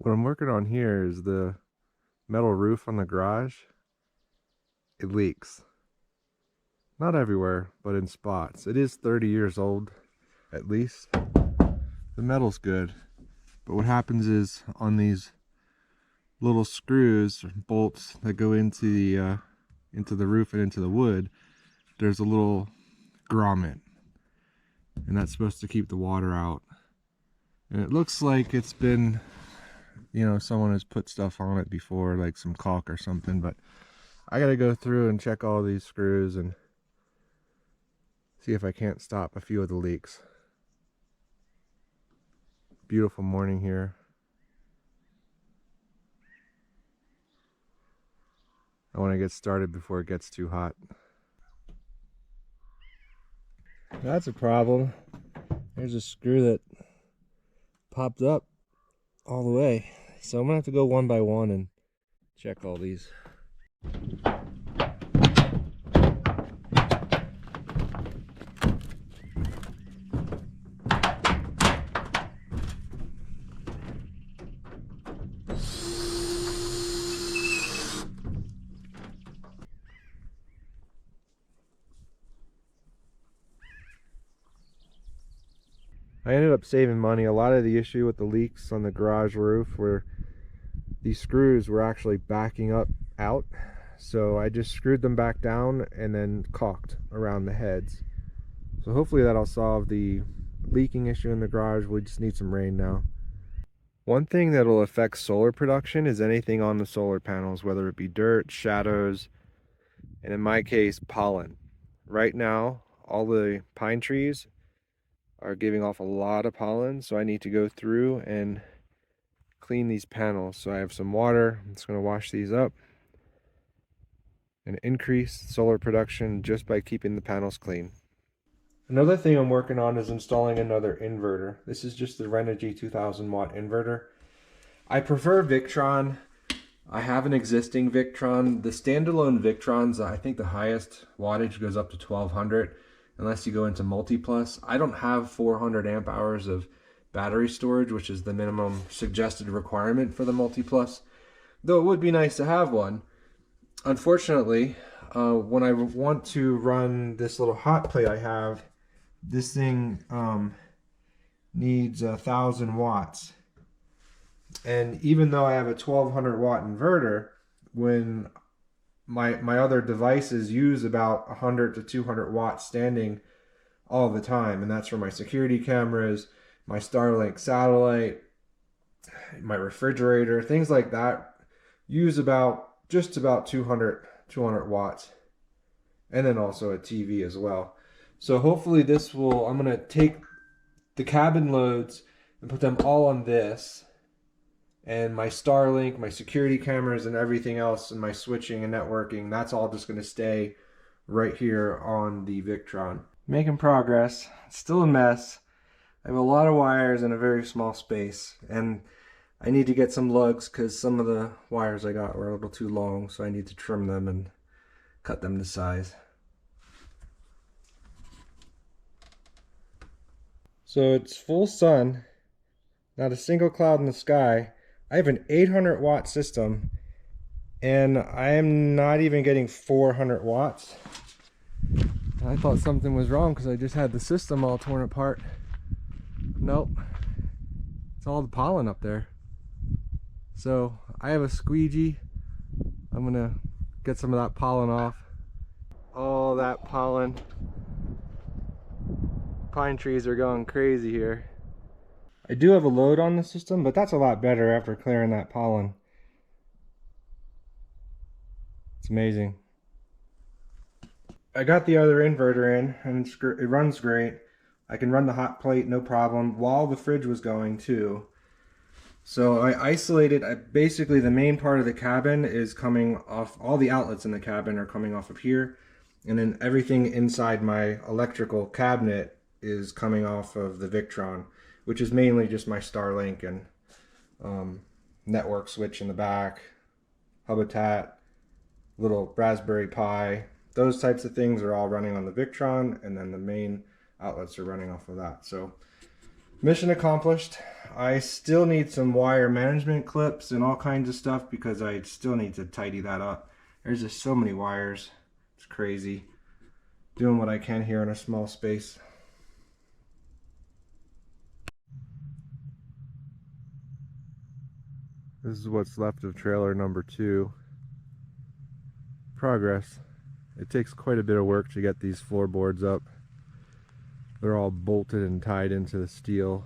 What I'm working on here is the metal roof on the garage. It leaks. Not everywhere, but in spots. It is 30 years old, at least. The metal's good. But what happens is on these little screws or bolts that go into the roof and into the wood, there's a little grommet. And that's supposed to keep the water out. And it looks like it's been, someone has put stuff on it before, like some caulk or something, but I gotta go through and check all these screws and see if I can't stop a few of the leaks. Beautiful morning here. I want to get started before it gets too hot. That's a problem. There's a screw that popped up all the way. So I'm gonna have to go one by one and check all these. I ended up saving money. A lot of the issue with the leaks on the garage roof were these screws were actually backing up out. So I just screwed them back down and then caulked around the heads. So hopefully that'll solve the leaking issue in the garage. We just need some rain now. One thing that'll affect solar production is anything on the solar panels, whether it be dirt, shadows, and in my case, pollen. Right now, all the pine trees are giving off a lot of pollen, so I need to go through and clean these panels. So I have some water. I'm just going to wash these up and increase solar production just by keeping the panels clean. Another thing I'm working on is installing another inverter. This is just the Renogy 2000 watt inverter. I prefer Victron. I have an existing Victron. The standalone Victrons, I think the highest wattage goes up to 1200 unless you go into multi-plus. I don't have 400 amp hours of battery storage, which is the minimum suggested requirement for the multi-plus, though it would be nice to have one. Unfortunately, when I want to run this little hot plate I have, this thing needs 1,000 watts. And even though I have a 1200 watt inverter, when my other devices use about 100 to 200 watts standing all the time, and that's for my security cameras, my Starlink satellite, my refrigerator, things like that use just about 200 watts, and then also a TV as well. So hopefully this will, I'm going to take the cabin loads and put them all on this, and my Starlink, my security cameras, and everything else, and my switching and networking, that's all just going to stay right here on the Victron. Making progress. It's still a mess. I have a lot of wires in a very small space, and I need to get some lugs because some of the wires I got were a little too long, so I need to trim them and cut them to size. So it's full sun, not a single cloud in the sky. I have an 800 watt system, and I am not even getting 400 watts. I thought something was wrong because I just had the system all torn apart. Nope, it's all the pollen up there. So I have a squeegee. I'm gonna get some of that pollen off. All that pollen. Pine trees are going crazy here. I do have a load on the system, but that's a lot better after clearing that pollen. It's amazing. I got the other inverter in, and it runs great. I can run the hot plate no problem while the fridge was going too. So I isolated, basically the main part of the cabin is coming off, all the outlets in the cabin are coming off of here, and then everything inside my electrical cabinet is coming off of the Victron, which is mainly just my Starlink and network switch in the back, Habitat, little Raspberry Pi. Those types of things are all running on the Victron, and then the main outlets are running off of that. So Mission accomplished. I still need some wire management clips and all kinds of stuff because I still need to tidy that up. There's just so many wires. It's crazy. Doing what I can here in a small space. This is what's left of trailer number 2. Progress. It takes quite a bit of work to get these floorboards up. They're all bolted and tied into the steel.